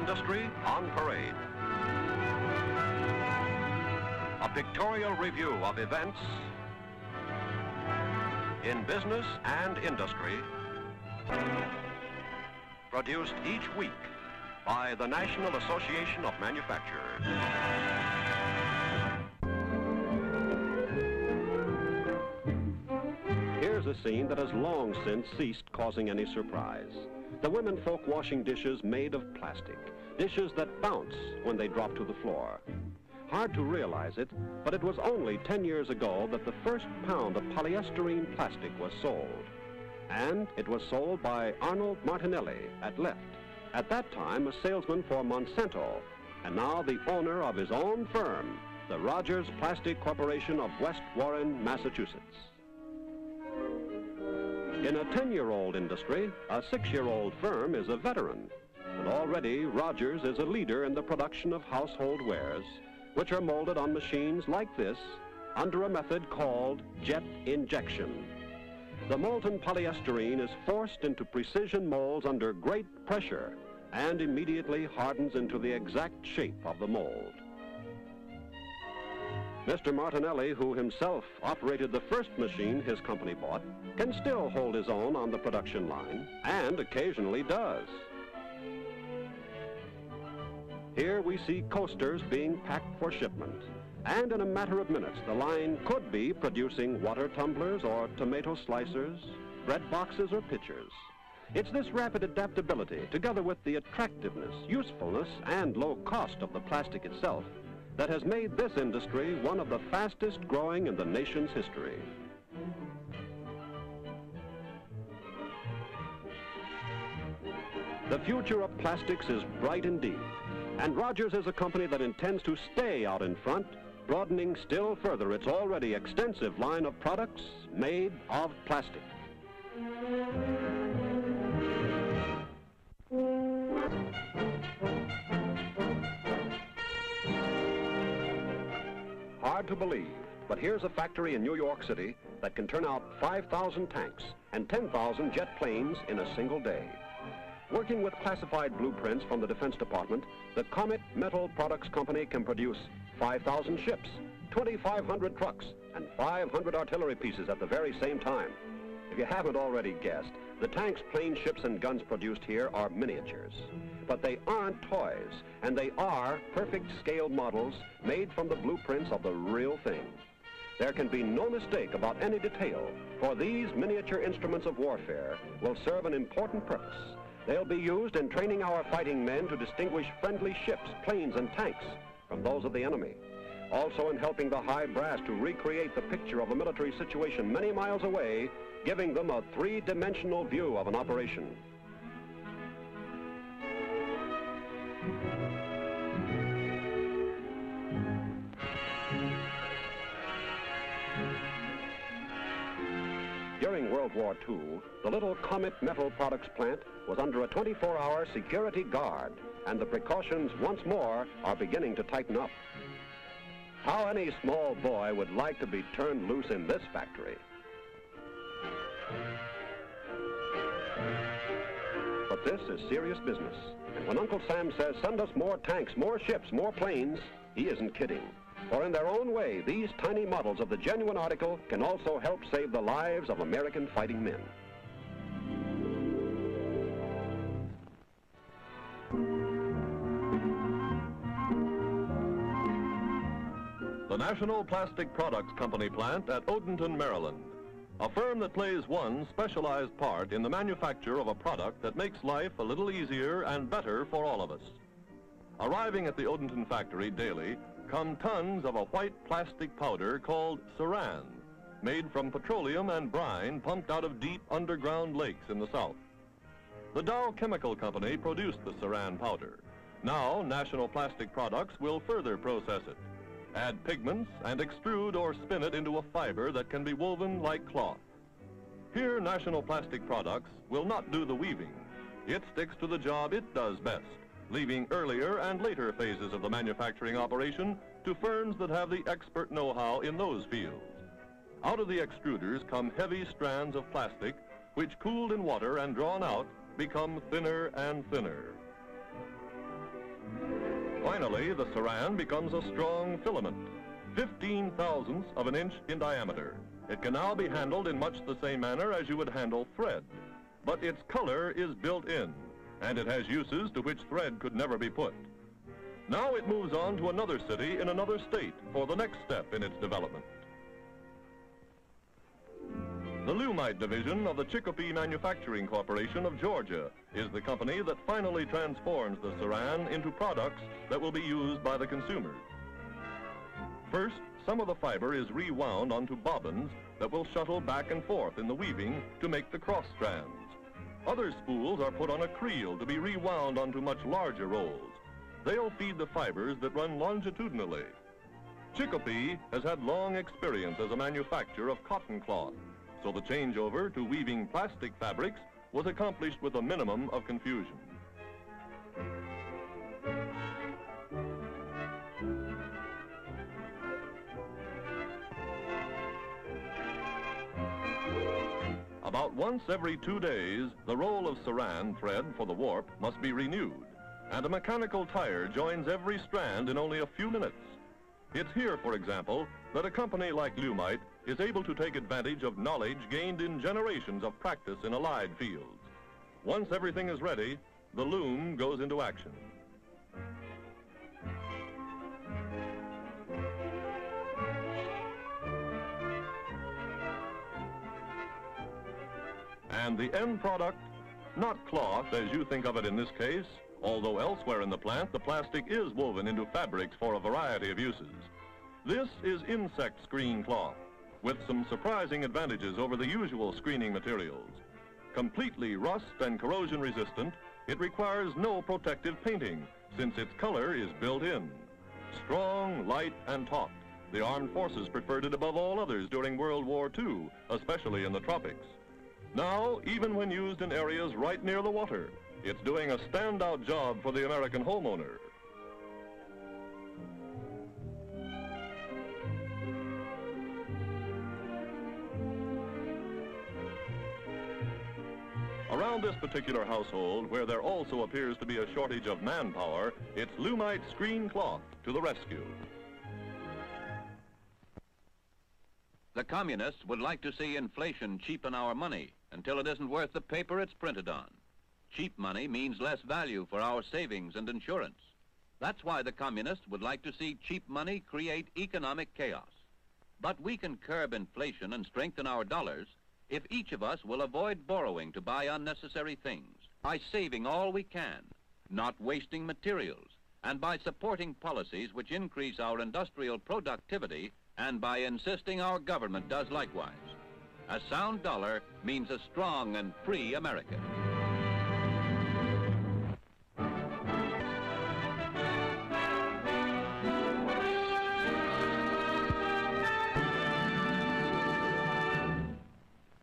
industry on parade. A pictorial review of events in business and industry, produced each week by the National Association of Manufacturers. Here's a scene that has long since ceased causing any surprise. The women folk washing dishes made of plastic, dishes that bounce when they drop to the floor. Hard to realize it, but it was only 10 years ago that the first pound of polyesterine plastic was sold. And it was sold by Arnold Martinelli at Left, at that time a salesman for Monsanto, and now the owner of his own firm, the Rogers Plastic Corporation of West Warren, Massachusetts. In a 10-year-old industry, a 6-year-old firm is a veteran, and already Rogers is a leader in the production of household wares, which are molded on machines like this under a method called jet injection. The molten polyesterine is forced into precision molds under great pressure and immediately hardens into the exact shape of the mold. Mr. Martinelli, who himself operated the first machine his company bought, can still hold his own on the production line, and occasionally does. Here we see coasters being packed for shipment, and in a matter of minutes the line could be producing water tumblers or tomato slicers, bread boxes or pitchers. It's this rapid adaptability, together with the attractiveness, usefulness, and low cost of the plastic itself, that has made this industry one of the fastest growing in the nation's history. The future of plastics is bright indeed, and Rogers is a company that intends to stay out in front, broadening still further its already extensive line of products made of plastic. Hard to believe, but here's a factory in New York City that can turn out 5,000 tanks and 10,000 jet planes in a single day. Working with classified blueprints from the Defense Department, the Comet Metal Products Company can produce 5,000 ships, 2,500 trucks, and 500 artillery pieces at the very same time. If you haven't already guessed, the tanks, planes, ships, and guns produced here are miniatures. But they aren't toys, and they are perfect scale models made from the blueprints of the real thing. There can be no mistake about any detail, for these miniature instruments of warfare will serve an important purpose. They'll be used in training our fighting men to distinguish friendly ships, planes, and tanks from those of the enemy. Also in helping the high brass to recreate the picture of a military situation many miles away, giving them a three-dimensional view of an operation. During World War II, the little Comet Metal Products plant was under a 24-hour security guard, and the precautions once more are beginning to tighten up. How any small boy would like to be turned loose in this factory. But this is serious business, and when Uncle Sam says send us more tanks, more ships, more planes, he isn't kidding. For in their own way, these tiny models of the genuine article can also help save the lives of American fighting men. The National Plastic Products Company plant at Odenton, Maryland. A firm that plays one specialized part in the manufacture of a product that makes life a little easier and better for all of us. Arriving at the Odenton factory daily come tons of a white plastic powder called Saran, made from petroleum and brine pumped out of deep underground lakes in the south. The Dow Chemical Company produced the Saran powder. Now, National Plastic Products will further process it, add pigments, and extrude or spin it into a fiber that can be woven like cloth. Here, National Plastic Products will not do the weaving. It sticks to the job it does best, leaving earlier and later phases of the manufacturing operation to firms that have the expert know-how in those fields. Out of the extruders come heavy strands of plastic, which cooled in water and drawn out, become thinner and thinner. Finally, the saran becomes a strong filament, 15 thousandths of an inch in diameter. It can now be handled in much the same manner as you would handle thread, but its color is built in, and it has uses to which thread could never be put. Now it moves on to another city in another state for the next step in its development. The Lumite division of the Chicopee Manufacturing Corporation of Georgia is the company that finally transforms the saran into products that will be used by the consumers. First, some of the fiber is rewound onto bobbins that will shuttle back and forth in the weaving to make the cross strands. Other spools are put on a creel to be rewound onto much larger rolls. They'll feed the fibers that run longitudinally. Chicopee has had long experience as a manufacturer of cotton cloth, so the changeover to weaving plastic fabrics was accomplished with a minimum of confusion. About once every 2 days, the roll of saran thread for the warp must be renewed, and a mechanical tire joins every strand in only a few minutes. It's here, for example, that a company like Lumite is able to take advantage of knowledge gained in generations of practice in allied fields. Once everything is ready, the loom goes into action. And the end product, not cloth as you think of it in this case, although elsewhere in the plant the plastic is woven into fabrics for a variety of uses. This is insect screen cloth, with some surprising advantages over the usual screening materials. Completely rust and corrosion resistant, it requires no protective painting, since its color is built in. Strong, light, and taut, the armed forces preferred it above all others during World War II, especially in the tropics. Now, even when used in areas right near the water, it's doing a standout job for the American homeowner. Around this particular household, where there also appears to be a shortage of manpower, it's Lumite screen cloth to the rescue. The communists would like to see inflation cheapen our money until it isn't worth the paper it's printed on. Cheap money means less value for our savings and insurance. That's why the communists would like to see cheap money create economic chaos. But we can curb inflation and strengthen our dollars if each of us will avoid borrowing to buy unnecessary things, by saving all we can, not wasting materials, and by supporting policies which increase our industrial productivity, and by insisting our government does likewise. A sound dollar means a strong and free America.